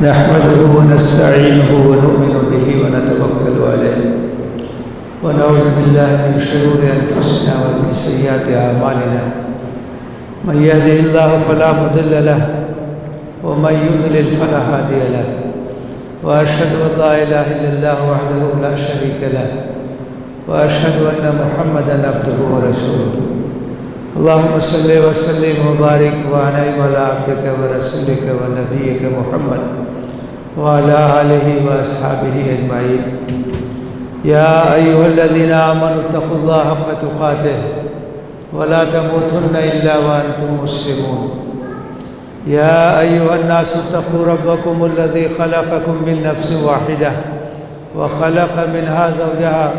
نحمده ونستعينه ونؤمن به ونتوكل عليه ونعوذ بالله من شرور أنفسنا ومن سيئات أعمالنا من يهده الله فلا مضل له ومن يضلل فلا هادي له وأشهد أن لا إله إلا الله وحده لا شريك له وأشهد أن محمدا عبده ورسوله اللهم صل وسلم وبارك وأنعم على عبدك ورسولك ونبيك محمد وعلى آله وأصحابه أجمعين يا أيها الذين آمنوا اتقوا الله حق تقاته ولا تموتن إلا وأنتم مسلمون يا أيها الناس اتقوا ربكم الذي خلقكم من نفس واحدة وخلق منها زوجها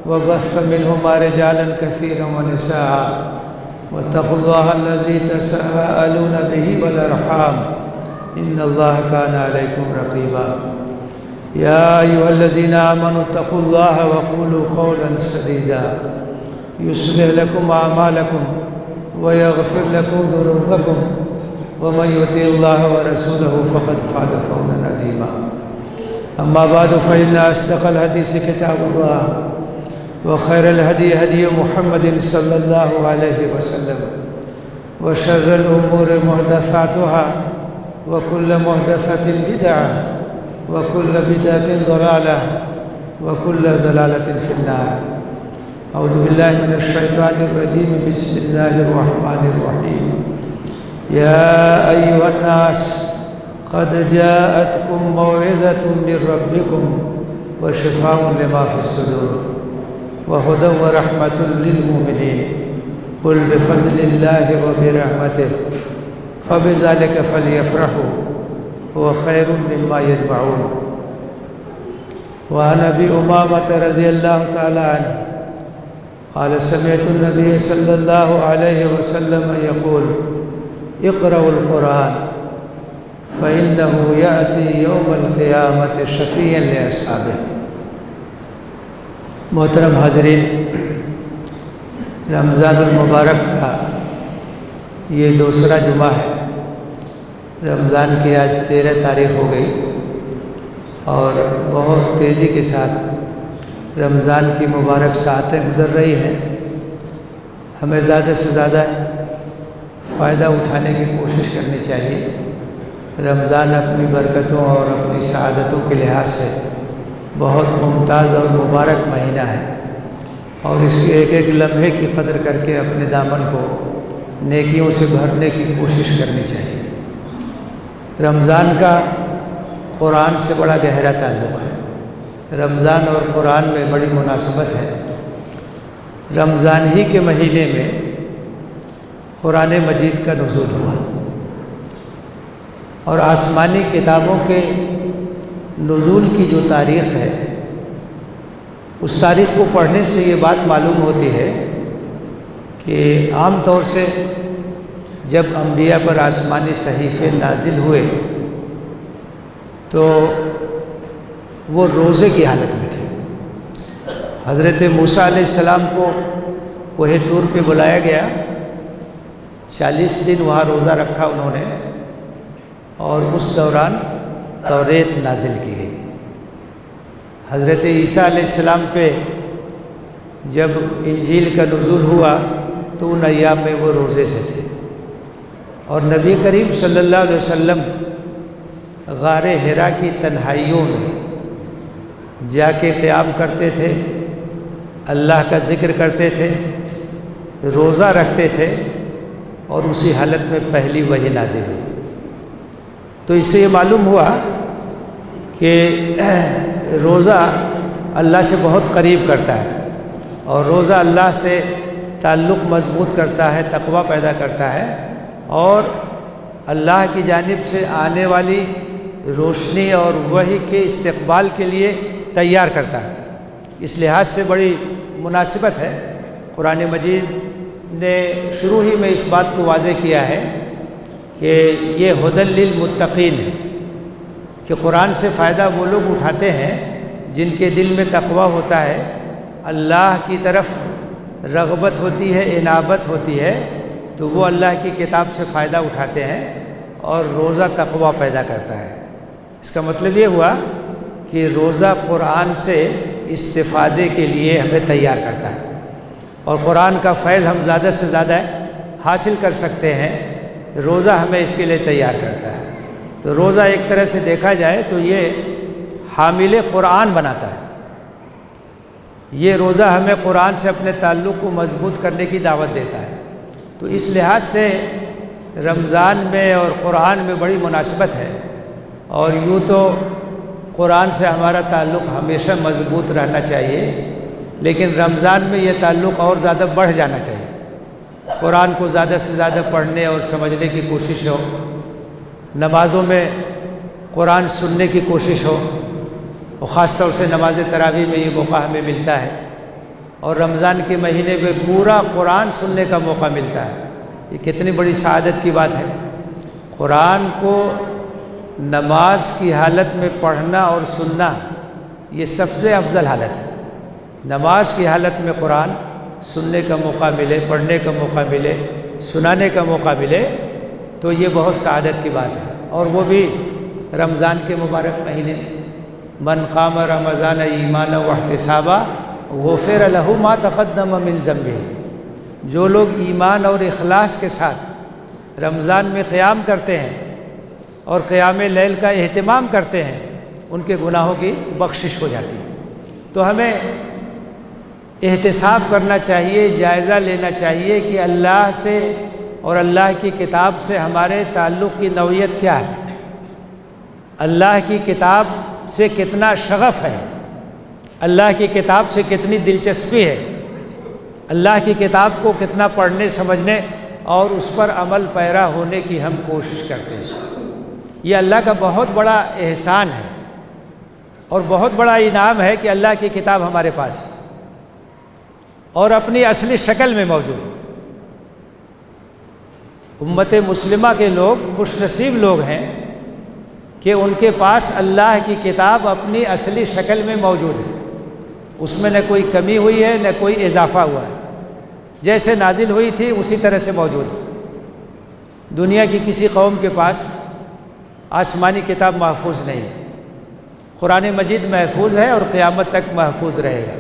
وبث منهما رجالا كثيرا ونساء واتقوا الله الذي تساءلون به والأرحام إن الله كان عليكم رقيبا يا أيها الذين آمنوا اتقوا الله وقولوا قولا سديدا يصلح لكم أعمالكم ويغفر لكم ذنوبكم ومن يطع الله ورسوله فقد فاز فوزا عظيما أما بعد فإن أصدق الحديث كتاب الله وخير الهدي هدي محمد صلى الله عليه وسلم وشر الأمور محدثاتها وكل محدثة بدعة وكل بدعة ضلالة وكل ضلالة في النار أعوذ بالله من الشيطان الرجيم بسم الله الرحمن الرحيم يا أيها الناس قد جاءتكم موعظة من ربكم وشفاء لما في الصدور وهدى ورحمة للمؤمنين قل بفضل الله وبرحمته فبذلك فليفرحوا هو خير مما يجمعون وعن أبي أمامة رضي الله تعالى عنه قال سمعت النبي صلى الله عليه وسلم يقول اقرأوا القرآن فإنه يأتي يوم القيامة شفيعا لأصحابه. محترم حاضرین، رمضان المبارک کا یہ دوسرا جمعہ ہے۔ رمضان کی آج 13 تاریخ ہو گئی اور بہت تیزی کے ساتھ رمضان کی مبارک ساعتیں گزر رہی ہیں۔ ہمیں زیادہ سے زیادہ فائدہ اٹھانے کی کوشش کرنی چاہیے۔ رمضان اپنی برکتوں اور اپنی سعادتوں کے لحاظ سے بہت ممتاز اور مبارک مہینہ ہے، اور اس کے ایک ایک لمحے کی قدر کر کے اپنے دامن کو نیکیوں سے بھرنے کی کوشش کرنی چاہیے۔ رمضان کا قرآن سے بڑا گہرا تعلق ہے۔ رمضان اور قرآن میں بڑی مناسبت ہے۔ رمضان ہی کے مہینے میں قرآن مجید کا نزول ہوا، اور آسمانی کتابوں کے نزول کی جو تاریخ ہے، اس تاریخ کو پڑھنے سے یہ بات معلوم ہوتی ہے کہ عام طور سے جب انبیاء پر آسمانی صحیفے نازل ہوئے تو وہ روزے کی حالت میں تھے۔ حضرت موسیٰ علیہ السلام کو کوہ طور پہ بلایا گیا، 40 دن وہاں روزہ رکھا انہوں نے، اور اس دوران توریت نازل کی گئی۔ حضرت عیسیٰ علیہ السلام پہ جب انجیل کا نزول ہوا تو ان ایام میں وہ روزے سے تھے، اور نبی کریم صلی اللہ علیہ وسلم غار حرا کی تنہائیوں میں جا کے قیام کرتے تھے، اللہ کا ذکر کرتے تھے، روزہ رکھتے تھے، اور اسی حالت میں پہلی وحی نازل ہوئی۔ تو اس سے یہ معلوم ہوا کہ روزہ اللہ سے بہت قریب کرتا ہے، اور روزہ اللہ سے تعلق مضبوط کرتا ہے، تقوی پیدا کرتا ہے، اور اللہ کی جانب سے آنے والی روشنی اور وحی کے استقبال کے لیے تیار کرتا ہے۔ اس لحاظ سے بڑی مناسبت ہے۔ قرآن مجید نے شروع ہی میں اس بات کو واضح کیا ہے کہ یہ ھدی للمتقین ہے، کہ قرآن سے فائدہ وہ لوگ اٹھاتے ہیں جن کے دل میں تقوی ہوتا ہے، اللہ کی طرف رغبت ہوتی ہے، انابت ہوتی ہے، تو وہ اللہ کی کتاب سے فائدہ اٹھاتے ہیں، اور روزہ تقوی پیدا کرتا ہے۔ اس کا مطلب یہ ہوا کہ روزہ قرآن سے استفادے کے لیے ہمیں تیار کرتا ہے، اور قرآن کا فیض ہم زیادہ سے زیادہ حاصل کر سکتے ہیں، روزہ ہمیں اس کے لیے تیار کرتا ہے۔ تو روزہ ایک طرح سے دیکھا جائے تو یہ حامل قرآن بناتا ہے، یہ روزہ ہمیں قرآن سے اپنے تعلق کو مضبوط کرنے کی دعوت دیتا ہے۔ تو اس لحاظ سے رمضان میں اور قرآن میں بڑی مناسبت ہے، اور یوں تو قرآن سے ہمارا تعلق ہمیشہ مضبوط رہنا چاہیے، لیکن رمضان میں یہ تعلق اور زیادہ بڑھ جانا چاہیے۔ قرآن کو زیادہ سے زیادہ پڑھنے اور سمجھنے کی کوشش ہو، نمازوں میں قرآن سننے کی کوشش ہو، اور خاص طور سے نماز تراویح میں یہ موقع ہمیں ملتا ہے، اور رمضان کے مہینے میں پورا قرآن سننے کا موقع ملتا ہے۔ یہ کتنی بڑی سعادت کی بات ہے۔ قرآن کو نماز کی حالت میں پڑھنا اور سننا یہ سب سے افضل حالت ہے۔ نماز کی حالت میں قرآن سننے کا موقع ملے، پڑھنے کا موقع ملے، سنانے کا موقع ملے تو یہ بہت سعادت کی بات ہے، اور وہ بھی رمضان کے مبارک مہینے۔ من قام رمضان ایمانا واحتسابا غفر لہ ما تقدم من ذنبہ، جو لوگ ایمان اور اخلاص کے ساتھ رمضان میں قیام کرتے ہیں اور قیام لیل کا اہتمام کرتے ہیں، ان کے گناہوں کی بخشش ہو جاتی ہے۔ تو ہمیں احتساب کرنا چاہیے، جائزہ لینا چاہیے کہ اللہ سے اور اللہ کی کتاب سے ہمارے تعلق کی نوعیت کیا ہے، اللہ کی کتاب سے کتنا شغف ہے، اللہ کی کتاب سے کتنی دلچسپی ہے، اللہ کی کتاب کو کتنا پڑھنے سمجھنے اور اس پر عمل پیرا ہونے کی ہم کوشش کرتے ہیں۔ یہ اللہ کا بہت بڑا احسان ہے اور بہت بڑا انعام ہے کہ اللہ کی کتاب ہمارے پاس ہے اور اپنی اصلی شکل میں موجود ہے۔ امت مسلمہ کے لوگ خوش نصیب لوگ ہیں کہ ان کے پاس اللہ کی کتاب اپنی اصلی شکل میں موجود ہے، اس میں نہ کوئی کمی ہوئی ہے نہ کوئی اضافہ ہوا ہے، جیسے نازل ہوئی تھی اسی طرح سے موجود ہے۔ دنیا کی کسی قوم کے پاس آسمانی کتاب محفوظ نہیں ہے، قرآن مجید محفوظ ہے اور قیامت تک محفوظ رہے گا،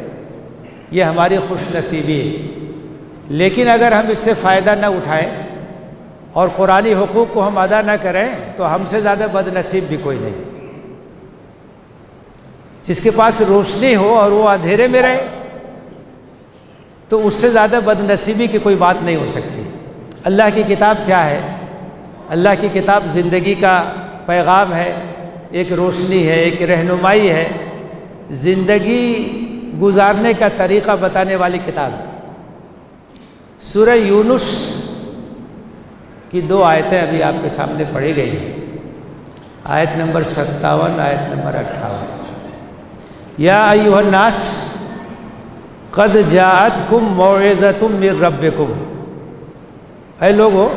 یہ ہماری خوش نصیبی ہے۔ لیکن اگر ہم اس سے فائدہ نہ اٹھائیں اور قرآنی حقوق کو ہم ادا نہ کریں تو ہم سے زیادہ بد نصیب بھی کوئی نہیں۔ جس کے پاس روشنی ہو اور وہ اندھیرے میں رہے تو اس سے زیادہ بد نصیبی کی کوئی بات نہیں ہو سکتی۔ اللہ کی کتاب کیا ہے؟ اللہ کی کتاب زندگی کا پیغام ہے، ایک روشنی ہے، ایک رہنمائی ہے، زندگی گزارنے کا طریقہ بتانے والی کتاب۔ سورہ یونس کی 2 آیتیں ابھی آپ کے سامنے پڑھی گئی ہیں، آیت نمبر 57، آیت نمبر 58۔ یا ایھا الناس قد جاءتکم موعظۃ من ربکم، اے لوگو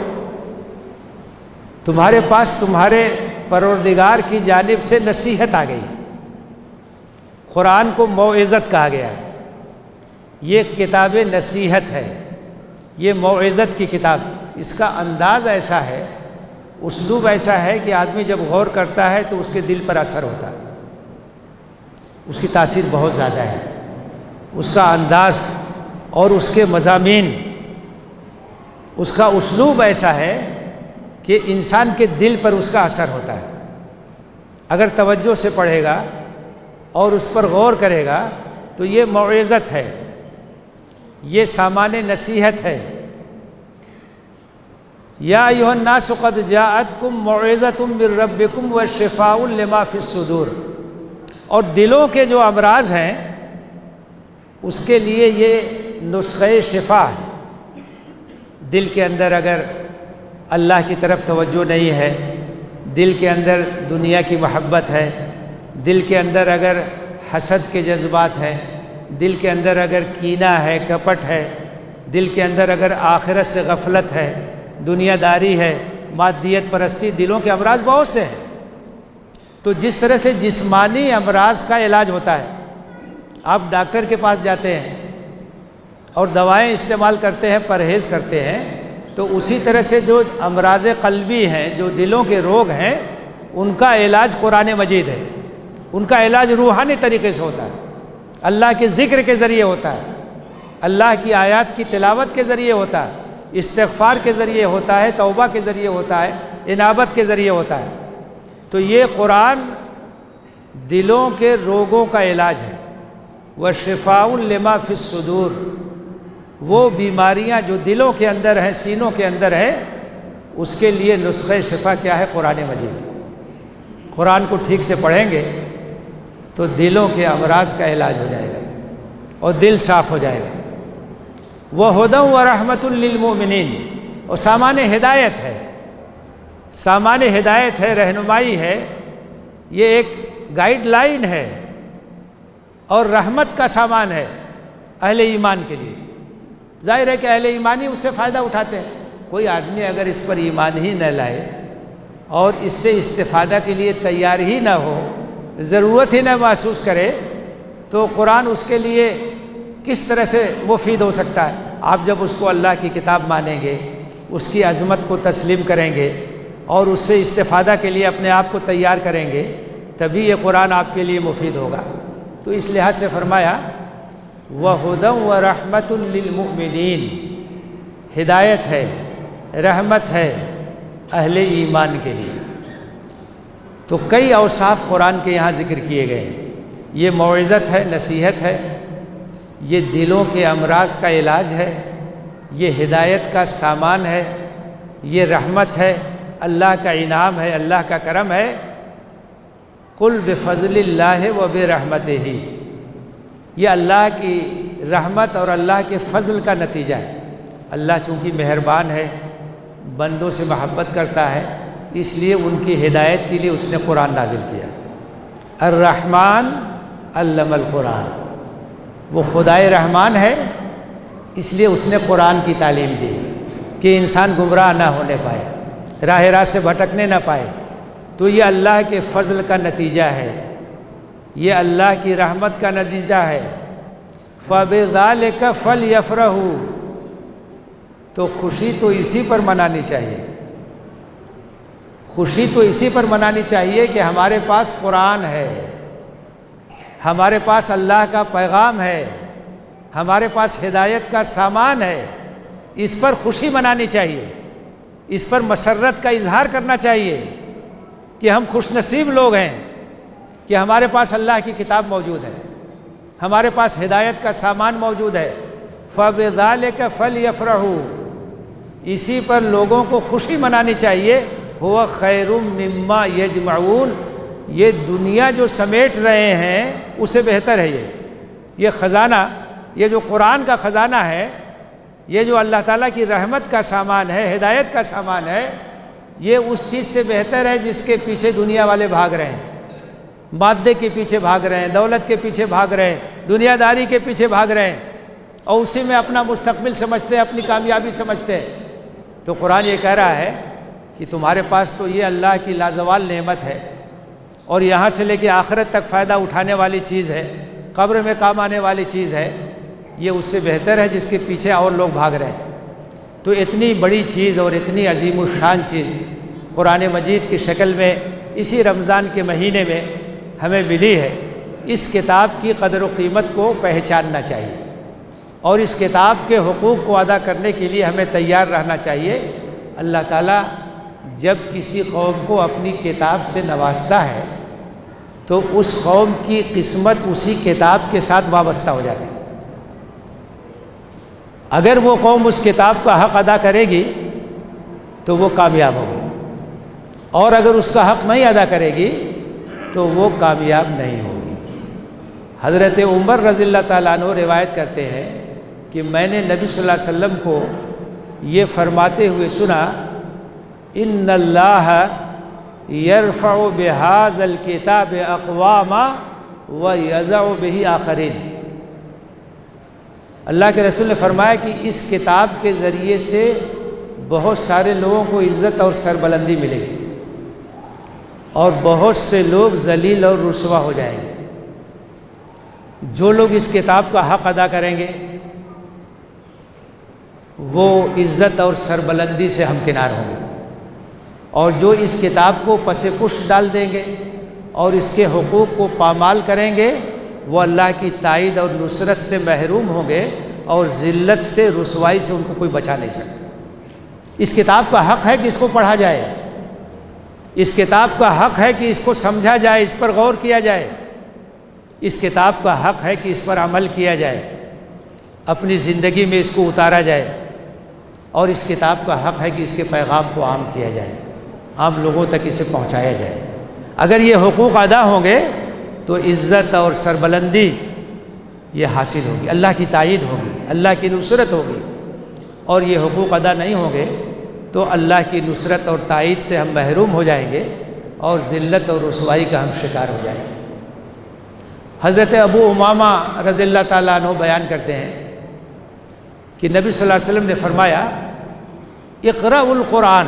تمہارے پاس تمہارے پروردگار کی جانب سے نصیحت آ گئی۔ قرآن کو موعظت کہا گیا ہے، یہ کتاب نصیحت ہے، یہ موعظت کی کتاب۔ اس کا انداز ایسا ہے، اسلوب ایسا ہے کہ آدمی جب غور کرتا ہے تو اس کے دل پر اثر ہوتا ہے، اس کی تاثیر بہت زیادہ ہے۔ اس کا انداز اور اس کے مضامین، اس کا اسلوب ایسا ہے کہ انسان کے دل پر اس کا اثر ہوتا ہے۔ اگر توجہ سے پڑھے گا اور اس پر غور کرے گا تو یہ موعظت ہے، یہ سامان نصیحت ہے۔ یا ایھا الناس قد جاءتکم موعظۃ من ربکم وشفاء لما فی الصدور، اور دلوں کے جو امراض ہیں اس کے لیے یہ نسخہ شفا ہے۔ دل کے اندر اگر اللہ کی طرف توجہ نہیں ہے، دل کے اندر دنیا کی محبت ہے، دل کے اندر اگر حسد کے جذبات ہیں، دل کے اندر اگر کینہ ہے، کپٹ ہے، دل کے اندر اگر آخرت سے غفلت ہے، دنیا داری ہے، مادیت پرستی، دلوں کے امراض بہت سے ہیں۔ تو جس طرح سے جسمانی امراض کا علاج ہوتا ہے، آپ ڈاکٹر کے پاس جاتے ہیں اور دوائیں استعمال کرتے ہیں، پرہیز کرتے ہیں، تو اسی طرح سے جو امراض قلبی ہیں، جو دلوں کے روگ ہیں، ان کا علاج قرآن مجید ہے، ان کا علاج روحانی طریقے سے ہوتا ہے، اللہ کے ذکر کے ذریعے ہوتا ہے، اللہ کی آیات کی تلاوت کے ذریعے ہوتا ہے، استغفار کے ذریعے ہوتا ہے، توبہ کے ذریعے ہوتا ہے، انابت کے ذریعے ہوتا ہے۔ تو یہ قرآن دلوں کے روگوں کا علاج ہے۔ وَشِفَاءٌ لِمَا فِي الصُّدُورِ، وہ بیماریاں جو دلوں کے اندر ہیں، سینوں کے اندر ہیں، اس کے لیے نسخہ شفا کیا ہے؟ قرآن مجید۔ قرآن کو ٹھیک سے پڑھیں گے تو دلوں کے امراض کا علاج ہو جائے گا اور دل صاف ہو جائے گا۔ وَهُدًى وَرَحْمَةٌ لِّلْمُؤْمِنِينَ، اور سامان ہدایت ہے، سامان ہدایت ہے، رہنمائی ہے، یہ ایک گائیڈ لائن ہے اور رحمت کا سامان ہے اہل ایمان کے لیے۔ ظاہر ہے کہ اہل ایمان ہی اس سے فائدہ اٹھاتے ہیں۔ کوئی آدمی اگر اس پر ایمان ہی نہ لائے اور اس سے استفادہ کے لیے تیار ہی نہ ہو، ضرورت ہی نہ محسوس کرے، تو قرآن اس کے لیے کس طرح سے مفید ہو سکتا ہے؟ آپ جب اس کو اللہ کی کتاب مانیں گے، اس کی عظمت کو تسلیم کریں گے اور اس سے استفادہ کے لیے اپنے آپ کو تیار کریں گے، تبھی یہ قرآن آپ کے لیے مفید ہوگا۔ تو اس لحاظ سے فرمایا وَهُدًى وَرَحْمَةٌ لِّلْمُؤْمِنِينَ، ہدایت ہے، رحمت ہے اہل ایمان کے لیے۔ تو کئی اوصاف قرآن کے یہاں ذکر کیے گئے ہیں۔ یہ موعظت ہے، نصیحت ہے، یہ دلوں کے امراض کا علاج ہے، یہ ہدایت کا سامان ہے، یہ رحمت ہے، اللہ کا انعام ہے، اللہ کا کرم ہے۔ قُلْ بِفَضْلِ اللَّهِ وَبِرَحْمَتِهِ، یہ اللہ کی رحمت اور اللہ کے فضل کا نتیجہ ہے۔ اللہ چونکہ مہربان ہے، بندوں سے محبت کرتا ہے، اس لیے ان کی ہدایت کے لیے اس نے قرآن نازل کیا۔ الرحمن علم القرآن، وہ خدائے رحمان ہے، اس لیے اس نے قرآن کی تعلیم دی کہ انسان گمراہ نہ ہونے پائے، راہ راست سے بھٹکنے نہ پائے۔ تو یہ اللہ کے فضل کا نتیجہ ہے، یہ اللہ کی رحمت کا نتیجہ ہے۔ فَبِذَلِكَ فَلْيَفْرَحُوا، تو خوشی تو اسی پر منانی چاہیے، خوشی تو اسی پر منانی چاہیے کہ ہمارے پاس قرآن ہے، ہمارے پاس اللہ کا پیغام ہے، ہمارے پاس ہدایت کا سامان ہے، اس پر خوشی منانی چاہیے، اس پر مسرت کا اظہار کرنا چاہیے کہ ہم خوش نصیب لوگ ہیں کہ ہمارے پاس اللہ کی کتاب موجود ہے، ہمارے پاس ہدایت کا سامان موجود ہے۔ فَبِذَلِكَ فَلْيَفْرَحُوا، اسی پر لوگوں کو خوشی منانی چاہیے۔ هُوَ خَيْرٌ مِّمَّا يَجْمَعُونَ، یہ دنیا جو سمیٹ رہے ہیں اسے بہتر ہے۔ یہ خزانہ، یہ جو قرآن کا خزانہ ہے، یہ جو اللہ تعالیٰ کی رحمت کا سامان ہے، ہدایت کا سامان ہے، یہ اس چیز سے بہتر ہے جس کے پیچھے دنیا والے بھاگ رہے ہیں، مادے کے پیچھے بھاگ رہے ہیں، دولت کے پیچھے بھاگ رہے ہیں، دنیا داری کے پیچھے بھاگ رہے ہیں، اور اسی میں اپنا مستقبل سمجھتے ہیں، اپنی کامیابی سمجھتے ہیں۔ تو قرآن یہ کہہ رہا ہے کہ تمہارے پاس تو یہ اللہ کی لازوال نعمت ہے، اور یہاں سے لے کے آخرت تک فائدہ اٹھانے والی چیز ہے، قبر میں کام آنے والی چیز ہے، یہ اس سے بہتر ہے جس کے پیچھے اور لوگ بھاگ رہے ہیں۔ تو اتنی بڑی چیز اور اتنی عظیم الشان چیز قرآن مجید کی شکل میں اسی رمضان کے مہینے میں ہمیں ملی ہے۔ اس کتاب کی قدر و قیمت کو پہچاننا چاہیے، اور اس کتاب کے حقوق کو ادا کرنے کے لیے ہمیں تیار رہنا چاہیے۔ اللہ تعالیٰ جب کسی قوم کو اپنی کتاب سے نوازتا ہے تو اس قوم کی قسمت اسی کتاب کے ساتھ وابستہ ہو جاتی ہے۔ اگر وہ قوم اس کتاب کا حق ادا کرے گی تو وہ کامیاب ہوگی، اور اگر اس کا حق نہیں ادا کرے گی تو وہ کامیاب نہیں ہوگی۔ حضرت عمر رضی اللہ تعالیٰ عنہ روایت کرتے ہیں کہ میں نے نبی صلی اللہ علیہ وسلم کو یہ فرماتے ہوئے سنا، ان اللہ یرفع بہذا الکتاب اقواما ویضع بہ آخرین۔ اللہ کے رسول نے فرمایا کہ اس کتاب کے ذریعے سے بہت سارے لوگوں کو عزت اور سربلندی ملے گی، اور بہت سے لوگ ذلیل اور رسوا ہو جائیں گے۔ جو لوگ اس کتاب کا حق ادا کریں گے وہ عزت اور سربلندی سے ہمکنار ہوں گے، اور جو اس کتاب کو پس پشت ڈال دیں گے اور اس کے حقوق کو پامال کریں گے وہ اللہ کی تائید اور نصرت سے محروم ہوں گے اور ذلت سے رسوائی سے ان کو کوئی بچا نہیں سکتا۔ اس کتاب کا حق ہے کہ اس کو پڑھا جائے، اس کتاب کا حق ہے کہ اس کو سمجھا جائے، اس پر غور کیا جائے، اس کتاب کا حق ہے کہ اس پر عمل کیا جائے، اپنی زندگی میں اس کو اتارا جائے، اور اس کتاب کا حق ہے کہ اس کے پیغام کو عام کیا جائے، عام لوگوں تک اسے پہنچایا جائے۔ اگر یہ حقوق ادا ہوں گے تو عزت اور سربلندی یہ حاصل ہوگی، اللہ کی تائید ہوگی، اللہ کی نصرت ہوگی، اور یہ حقوق ادا نہیں ہوں گے تو اللہ کی نصرت اور تائید سے ہم محروم ہو جائیں گے اور ذلت اور رسوائی کا ہم شکار ہو جائیں گے۔ حضرت ابو امامہ رضی اللہ تعالیٰ عنہ بیان کرتے ہیں کہ نبی صلی اللہ علیہ وسلم نے فرمایا اقرأوا القرآن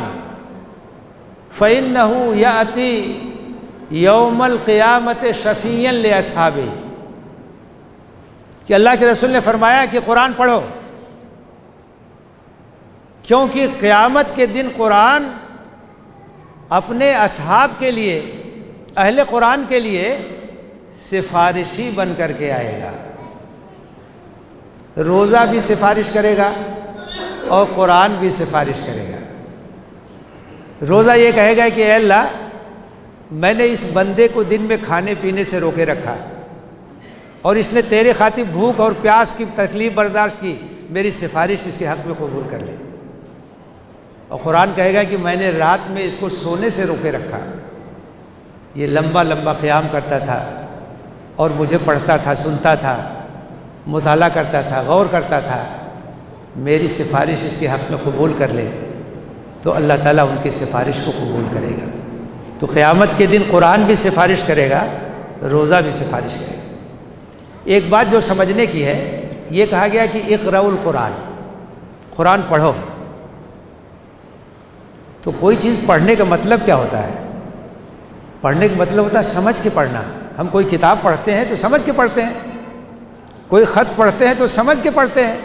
فإنه يأتي یوم القیامت شفیعا لأصحابہ، کہ اللہ کے رسول نے فرمایا کہ قرآن پڑھو، کیونکہ قیامت کے دن قرآن اپنے اصحاب کے لیے، اہل قرآن کے لیے سفارشی بن کر کے آئے گا۔ روزہ بھی سفارش کرے گا اور قرآن بھی سفارش کرے گا۔ روزہ یہ کہے گا کہ اے اللہ، میں نے اس بندے کو دن میں کھانے پینے سے روکے رکھا اور اس نے تیرے خاطر بھوک اور پیاس کی تکلیف برداشت کی، میری سفارش اس کے حق میں قبول کر لے۔ اور قرآن کہے گا کہ میں نے رات میں اس کو سونے سے روکے رکھا، یہ لمبا لمبا قیام کرتا تھا اور مجھے پڑھتا تھا، سنتا تھا، مطالعہ کرتا تھا، غور کرتا تھا، میری سفارش اس کے حق میں قبول کر لے تو اللہ تعالیٰ ان کی سفارش کو قبول کرے گا۔ تو قیامت کے دن قرآن بھی سفارش کرے گا، روزہ بھی سفارش کرے گا۔ ایک بات جو سمجھنے کی ہے، یہ کہا گیا کہ اقرأوا القرآن، قرآن پڑھو، تو کوئی چیز پڑھنے کا مطلب کیا ہوتا ہے؟ پڑھنے کا مطلب ہوتا ہے سمجھ کے پڑھنا۔ ہم کوئی کتاب پڑھتے ہیں تو سمجھ کے پڑھتے ہیں، کوئی خط پڑھتے ہیں تو سمجھ کے پڑھتے ہیں،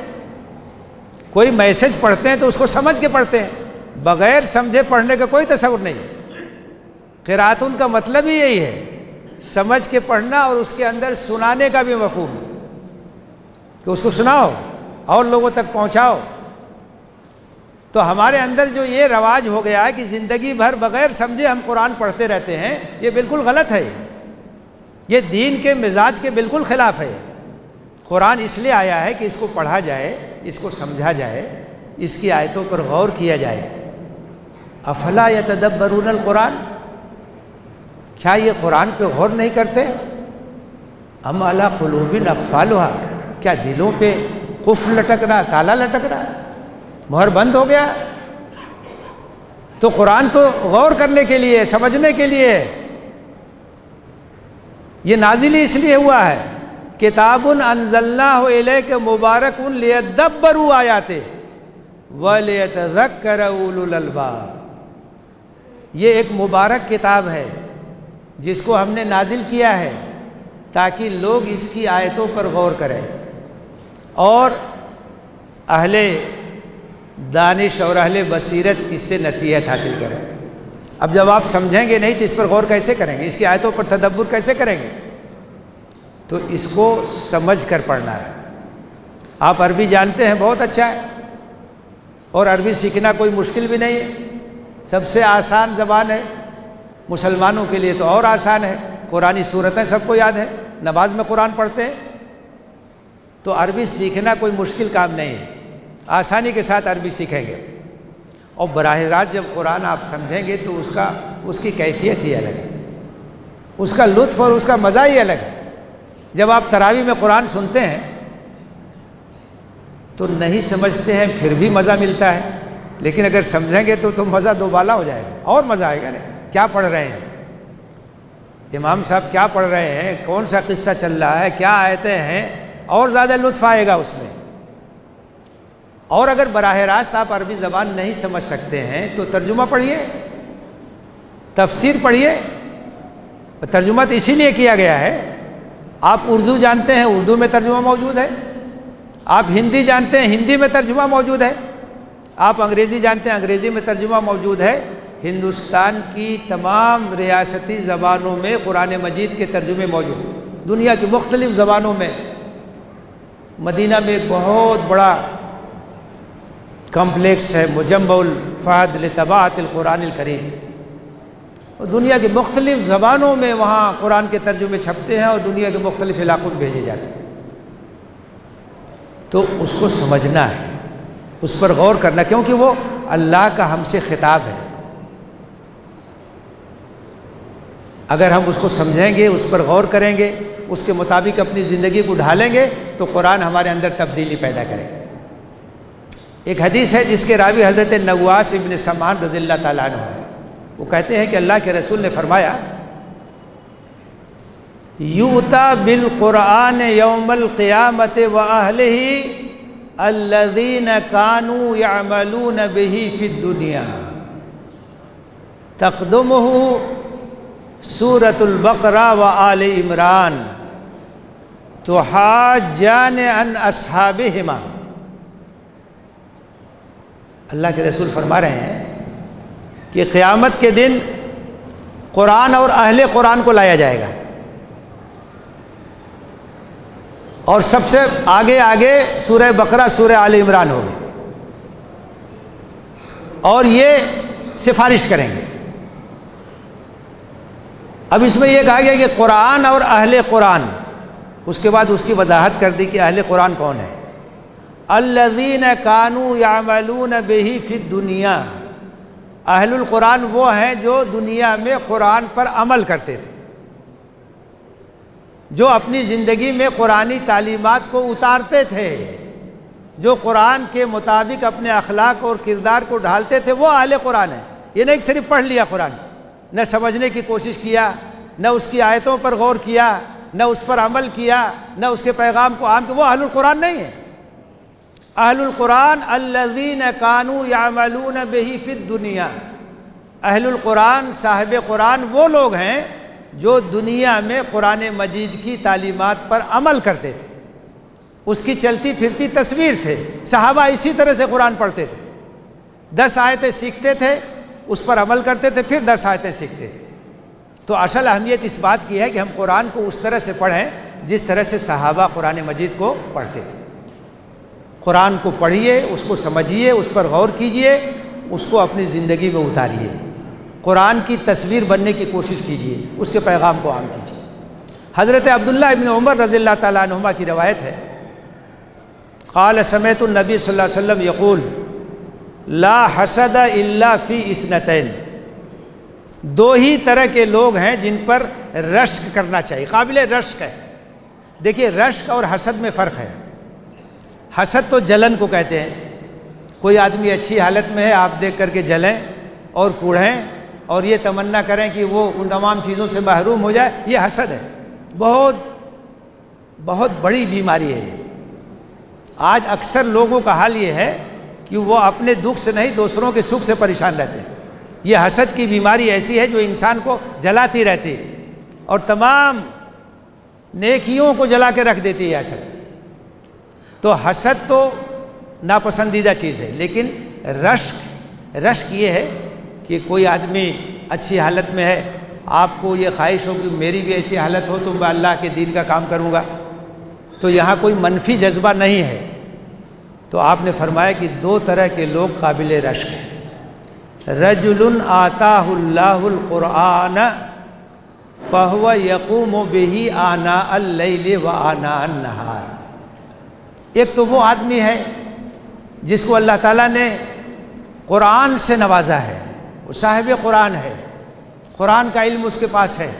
کوئی میسج پڑھتے ہیں تو اس کو سمجھ کے پڑھتے ہیں، بغیر سمجھے پڑھنے کا کوئی تصور نہیں۔ قرأت کا مطلب ہی یہی ہے، سمجھ کے پڑھنا اور اس کے اندر سنانے کا بھی مفہوم کہ اس کو سناؤ اور لوگوں تک پہنچاؤ۔ تو ہمارے اندر جو یہ رواج ہو گیا ہے کہ زندگی بھر بغیر سمجھے ہم قرآن پڑھتے رہتے ہیں، یہ بالکل غلط ہے، یہ دین کے مزاج کے بالکل خلاف ہے۔ قرآن اس لیے آیا ہے کہ اس کو پڑھا جائے، اس کو سمجھا جائے، اس کی آیتوں پر غور کیا جائے۔ افلا یتدبرون القرآن، کیا یہ قرآن پہ غور نہیں کرتے؟ ام علی قلوب اقفالھا، کیا دلوں پہ قفل لٹک رہا، تالا لٹک رہا، مہر بند ہو گیا؟ تو قرآن تو غور کرنے کے لیے، سمجھنے کے لیے، یہ نازل اس لیے ہوا ہے کتاب انزلناہ الیک مبارک لیدبروا آیاتہ ولیتذکر اولو الالباب، یہ ایک مبارک کتاب ہے جس کو ہم نے نازل کیا ہے تاکہ لوگ اس کی آیتوں پر غور کریں اور اہل دانش اور اہل بصیرت اس سے نصیحت حاصل کریں۔ اب جب آپ سمجھیں گے نہیں تو اس پر غور کیسے کریں گے؟ اس کی آیتوں پر تدبر کیسے کریں گے؟ تو اس کو سمجھ کر پڑھنا ہے۔ آپ عربی جانتے ہیں، بہت اچھا ہے، اور عربی سیکھنا کوئی مشکل بھی نہیں ہے، سب سے آسان زبان ہے، مسلمانوں کے لیے تو اور آسان ہے، قرآنی صورتیں سب کو یاد ہے، نماز میں قرآن پڑھتے ہیں، تو عربی سیکھنا کوئی مشکل کام نہیں ہے، آسانی کے ساتھ عربی سیکھیں گے، اور براہ راست جب قرآن آپ سمجھیں گے تو اس کی کیفیت ہی الگ ہے، اس کا لطف اور اس کا مزہ ہی الگ ہے۔ جب آپ تراویح میں قرآن سنتے ہیں تو نہیں سمجھتے ہیں پھر بھی مزہ ملتا ہے، لیکن اگر سمجھیں گے تو مزہ دوبالا ہو جائے گا، اور مزہ آئے گا نا۔ کیا پڑھ رہے ہیں امام صاحب، کیا پڑھ رہے ہیں، کون سا قصہ چل رہا ہے، کیا آیتیں ہیں، اور زیادہ لطف آئے گا اس میں۔ اور اگر براہ راست آپ عربی زبان نہیں سمجھ سکتے ہیں تو ترجمہ پڑھیے، تفسیر پڑھیے، ترجمہ تو اسی لیے کیا گیا ہے۔ آپ اردو جانتے ہیں، اردو میں ترجمہ موجود ہے، آپ ہندی جانتے ہیں، ہندی میں ترجمہ موجود ہے، آپ انگریزی جانتے ہیں، انگریزی میں ترجمہ موجود ہے۔ ہندوستان کی تمام ریاستی زبانوں میں قرآن مجید کے ترجمے موجود ہیں، دنیا کی مختلف زبانوں میں۔ مدینہ میں ایک بہت بڑا کمپلیکس ہے مجمع الفہد لطباعت القرآن الکریم، اور دنیا کی مختلف زبانوں میں وہاں قرآن کے ترجمے چھپتے ہیں اور دنیا کے مختلف علاقوں میں بھیجے جاتے ہیں۔ تو اس کو سمجھنا ہے، اس پر غور کرنا، کیونکہ وہ اللہ کا ہم سے خطاب ہے۔ اگر ہم اس کو سمجھیں گے، اس پر غور کریں گے، اس کے مطابق اپنی زندگی کو ڈھالیں گے تو قرآن ہمارے اندر تبدیلی پیدا کرے گا۔ ایک حدیث ہے جس کے راوی حضرت نواس ابن سمعان رضی اللہ تعالیٰ عنہ ہے۔ وہ کہتے ہیں کہ اللہ کے رسول نے فرمایا، یؤتی بالقرآن یوم القیامۃ وأہلہ الذین کانوا یعملون بہ فی الدنیا، تقدمہ سورۃ البقرہ وآل عمران، تحاجان عن اصحابہما۔ اللہ کے رسول فرما رہے ہیں کہ قیامت کے دن قرآن اور اہل قرآن کو لایا جائے گا، اور سب سے آگے آگے سورہ بقرہ سورہ آل عمران ہوگی، اور یہ سفارش کریں گے۔ اب اس میں یہ کہا گیا کہ قرآن اور اہل قرآن، اس کے بعد اس کی وضاحت کر دی کہ اہل قرآن کون ہے۔ الذین کانوا یعملون بہ فی الدنیا، اہل القرآن وہ ہیں جو دنیا میں قرآن پر عمل کرتے تھے، جو اپنی زندگی میں قرآنی تعلیمات کو اتارتے تھے، جو قرآن کے مطابق اپنے اخلاق اور کردار کو ڈھالتے تھے، وہ اہل قرآن ہیں۔ یہ نہیں کہ صرف پڑھ لیا قرآن، نہ سمجھنے کی کوشش کیا، نہ اس کی آیتوں پر غور کیا، نہ اس پر عمل کیا، نہ اس کے پیغام کو عام کیا، وہ اہل القرآن نہیں ہے۔ اہل القرآن الذین کانوا یعملون بہ فی الدنیا، اہل القرآن صاحب قرآن وہ لوگ ہیں جو دنیا میں قرآن مجید کی تعلیمات پر عمل کرتے تھے، اس کی چلتی پھرتی تصویر تھے۔ صحابہ اسی طرح سے قرآن پڑھتے تھے، 10 آیتیں سیکھتے تھے، اس پر عمل کرتے تھے، پھر 10 آیتیں سیکھتے تھے۔ تو اصل اہمیت اس بات کی ہے کہ ہم قرآن کو اس طرح سے پڑھیں جس طرح سے صحابہ قرآن مجید کو پڑھتے تھے۔ قرآن کو پڑھیے، اس کو سمجھیے، اس پر غور کیجیے، اس کو اپنی زندگی میں اتاریے، قرآن کی تصویر بننے کی کوشش کیجیے، اس کے پیغام کو عام کیجیے۔ حضرت عبداللہ ابن عمر رضی اللہ تعالیٰ عنہما کی روایت ہے، قال سمعت النبی صلی اللہ علیہ وسلم یقول لا حسد الا فی اثنتین، 2 ہی طرح کے لوگ ہیں جن پر رشک کرنا چاہیے، قابل رشک ہے۔ دیکھیے رشک اور حسد میں فرق ہے۔ حسد تو جلن کو کہتے ہیں، کوئی آدمی اچھی حالت میں ہے، آپ دیکھ کر کے جلیں اور کوڑھیں اور یہ تمنا کریں کہ وہ ان تمام چیزوں سے محروم ہو جائے، یہ حسد ہے۔ بہت بہت بڑی بیماری ہے یہ۔ آج اکثر لوگوں کا حال یہ ہے کہ وہ اپنے دکھ سے نہیں، دوسروں کے سکھ سے پریشان رہتے ہیں۔ یہ حسد کی بیماری ایسی ہے جو انسان کو جلاتی رہتی ہے اور تمام نیکیوں کو جلا کے رکھ دیتی ہے حسد۔ تو حسد تو ناپسندیدہ چیز ہے، لیکن رشک یہ ہے کہ کوئی آدمی اچھی حالت میں ہے، آپ کو یہ خواہش ہو کہ میری بھی ایسی حالت ہو تو میں اللہ کے دین کا کام کروں گا، تو یہاں کوئی منفی جذبہ نہیں ہے۔ تو آپ نے فرمایا کہ 2 طرح کے لوگ قابل رشک ہیں۔ رجل آتاہ اللہ القرآن فہو یقوم بہ آناء اللیل و آناء النہار، ایک تو وہ آدمی ہے جس کو اللہ تعالیٰ نے قرآن سے نوازا ہے، وہ صاحب قرآن ہے، قرآن کا علم اس کے پاس ہے،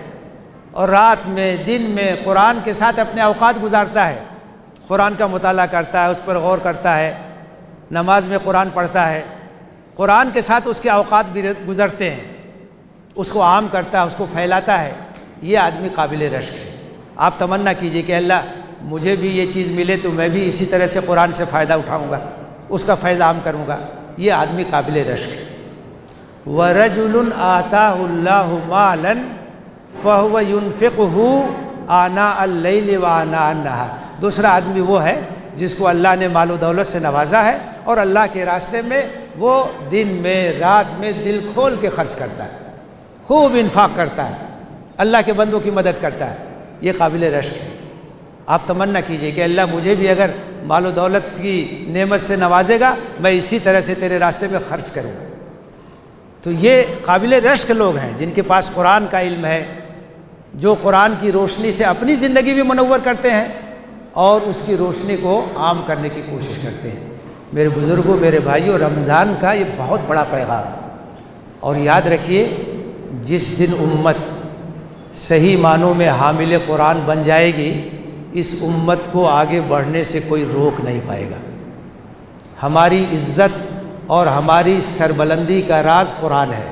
اور رات میں دن میں قرآن کے ساتھ اپنے اوقات گزارتا ہے، قرآن کا مطالعہ کرتا ہے، اس پر غور کرتا ہے، نماز میں قرآن پڑھتا ہے، قرآن کے ساتھ اس کے اوقات گزرتے ہیں، اس کو عام کرتا ہے، اس کو پھیلاتا ہے۔ یہ آدمی قابل رشک ہے۔ آپ تمنا کیجئے کہ اللہ مجھے بھی یہ چیز ملے تو میں بھی اسی طرح سے قرآن سے فائدہ اٹھاؤں گا، اس کا فیض عام کروں گا۔ یہ آدمی قابل رشک ہے۔ وَرَجُلٌ آتَاهُ اللَّهُ مَالًا فَهُوَ يُنْفِقُهُ آنَاءَ اللَّيْلِ وَآنَاءَ النَّهَارِ، دوسرا آدمی وہ ہے جس کو اللہ نے مال و دولت سے نوازا ہے اور اللہ کے راستے میں وہ دن میں رات میں دل کھول کے خرچ کرتا ہے، خوب انفاق کرتا ہے، اللہ کے بندوں کی مدد کرتا ہے، یہ قابل رشک ہے۔ آپ تمنا کیجئے کہ اللہ مجھے بھی اگر مال و دولت کی نعمت سے نوازے گا، میں اسی طرح سے تیرے راستے میں خرچ کروں گا۔ تو یہ قابل رشک لوگ ہیں جن کے پاس قرآن کا علم ہے، جو قرآن کی روشنی سے اپنی زندگی بھی منور کرتے ہیں اور اس کی روشنی کو عام کرنے کی کوشش کرتے ہیں۔ میرے بزرگوں، میرے بھائیوں، رمضان کا یہ بہت بڑا پیغام، اور یاد رکھیے جس دن امت صحیح معنوں میں حامل قرآن بن جائے گی، اس امت کو آگے بڑھنے سے کوئی روک نہیں پائے گا۔ ہماری عزت اور ہماری سربلندی کا راز قرآن ہے،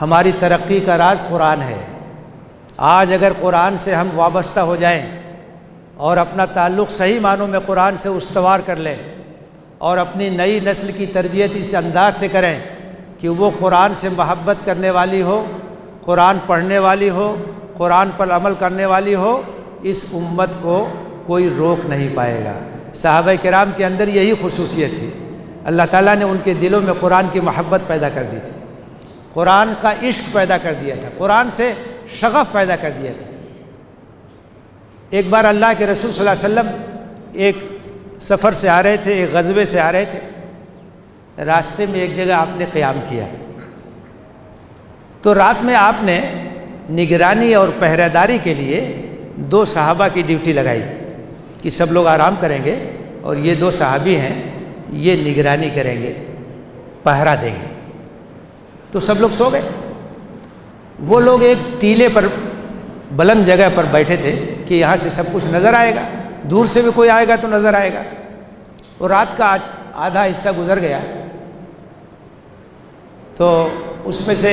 ہماری ترقی کا راز قرآن ہے۔ آج اگر قرآن سے ہم وابستہ ہو جائیں اور اپنا تعلق صحیح معنوں میں قرآن سے استوار کر لیں اور اپنی نئی نسل کی تربیت اس انداز سے کریں کہ وہ قرآن سے محبت کرنے والی ہو، قرآن پڑھنے والی ہو، قرآن پر عمل کرنے والی ہو، اس امت کو کوئی روک نہیں پائے گا۔ صحابہ کرام کے اندر یہی خصوصیت تھی، اللہ تعالیٰ نے ان کے دلوں میں قرآن کی محبت پیدا کر دی تھی، قرآن کا عشق پیدا کر دیا تھا، قرآن سے شغف پیدا کر دیا تھا۔ ایک بار اللہ کے رسول صلی اللہ علیہ وسلم ایک سفر سے آ رہے تھے، ایک غزوے سے آ رہے تھے، راستے میں ایک جگہ آپ نے قیام کیا، تو رات میں آپ نے نگرانی اور پہرہ داری کے لیے 2 صحابہ کی ڈیوٹی لگائی کہ سب لوگ آرام کریں گے اور یہ 2 صحابی ہیں، یہ نگرانی کریں گے، پہرہ دیں گے۔ تو سب لوگ سو گئے۔ وہ لوگ ایک ٹیلے پر بلند جگہ پر بیٹھے تھے کہ یہاں سے سب کچھ نظر آئے گا، دور سے بھی کوئی آئے گا تو نظر آئے گا۔ اور رات کا آدھا حصہ گزر گیا، تو اس میں سے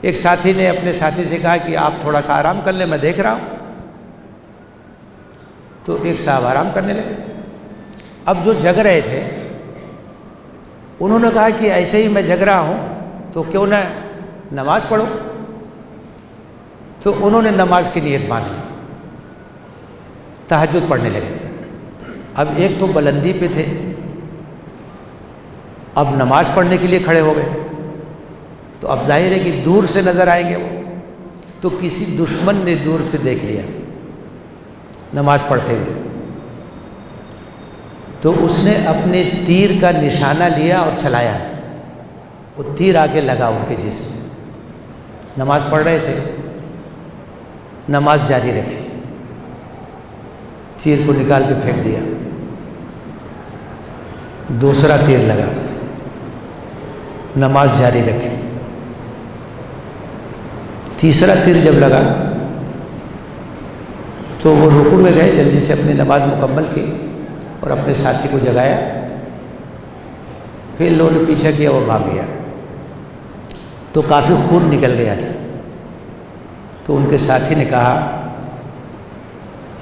ایک ساتھی نے اپنے ساتھی سے کہا کہ آپ تھوڑا سا آرام کر لیں، میں دیکھ رہا ہوں۔ تو ایک صاحب آرام کرنے لگے۔ اب جو جگ رہے تھے انہوں نے کہا کہ ایسے ہی میں جگ رہا ہوں تو کیوں نہ نماز پڑھو۔ تو انہوں نے نماز کی نیت باندھ لی، تہجد پڑھنے لگے۔ اب ایک تو بلندی پہ تھے، اب نماز پڑھنے کے لیے کھڑے ہو گئے، تو اب ظاہر ہے کہ دور سے نظر آئیں گے وہ، تو کسی دشمن نے دور سے دیکھ لیا نماز پڑھتے ہوئے، تو اس نے اپنے تیر کا نشانہ لیا اور چلایا، وہ تیر آ کے لگا ان کے جسم میں۔ نماز پڑھ رہے تھے، نماز جاری رکھی، تیر کو نکال کے پھینک دیا، دوسرا تیر لگا، نماز جاری رکھی، تیسرا تیر جب لگا تو وہ رکوع میں گئے، جلدی سے اپنی نماز مکمل کی اور اپنے ساتھی کو جگایا، پھر لوگوں نے پیچھا کیا، وہ بھاگ گیا، تو کافی خون نکل گیا تھا۔ تو ان کے ساتھی نے کہا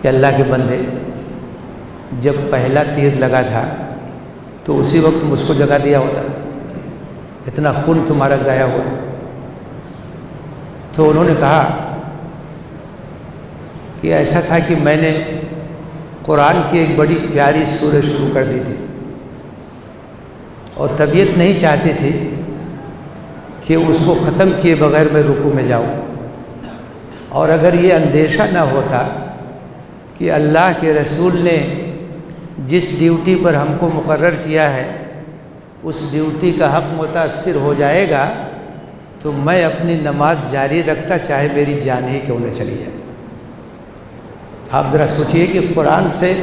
کہ اللہ کے بندے، جب پہلا تیر لگا تھا تو اسی وقت مجھ کو جگا دیا ہوتا، اتنا خون تمہارا ضائع ہوا۔ تو انہوں نے کہا کہ ایسا تھا کہ میں نے قرآن کی ایک بڑی پیاری سورہ شروع کر دی تھی اور طبیعت نہیں چاہتی تھی کہ اس کو ختم کیے بغیر میں رکوع میں جاؤں، اور اگر یہ اندیشہ نہ ہوتا کہ اللہ کے رسول نے جس ڈیوٹی پر ہم کو مقرر کیا ہے اس ڈیوٹی کا حق متاثر ہو جائے گا تو میں اپنی نماز جاری رکھتا، چاہے میری جان ہی کیوں نہ چلی جائے۔ آپ ذرا سوچئے کہ قرآن سے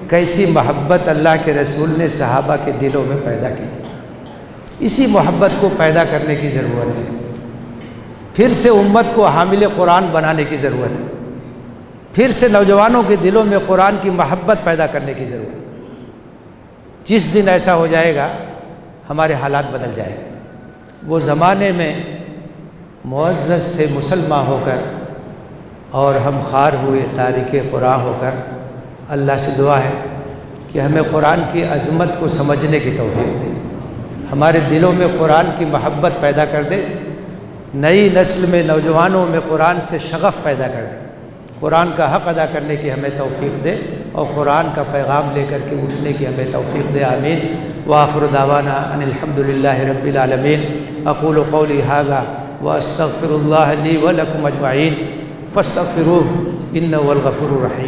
کیسی محبت اللہ کے رسول نے صحابہ کے دلوں میں پیدا کی تھی۔ اسی محبت کو پیدا کرنے کی ضرورت ہے، پھر سے امت کو حامل قرآن بنانے کی ضرورت ہے، پھر سے نوجوانوں کے دلوں میں قرآن کی محبت پیدا کرنے کی ضرورت ہے۔ جس دن ایسا ہو جائے گا ہمارے حالات بدل جائیں گے۔ وہ زمانے میں معزز تھے مسلمان ہو کر اور ہم خوار ہوئے تارک قرآن ہو کر۔ اللہ سے دعا ہے کہ ہمیں قرآن کی عظمت کو سمجھنے کی توفیق دے، ہمارے دلوں میں قرآن کی محبت پیدا کر دے، نئی نسل میں نوجوانوں میں قرآن سے شغف پیدا کر دے، قرآن کا حق ادا کرنے کی ہمیں توفیق دے۔ اور قرآن کا پیغام لے کر کے اٹھنے کی ہمیں توفیق دے، آمین۔ وآخر دعوانا ان الحمد للہ رب العالمین۔ اقول قولی ھذا واستغفر اللہ لی ولکم اجمعین فاستغفروہ انہ هو الغفور الرحیم۔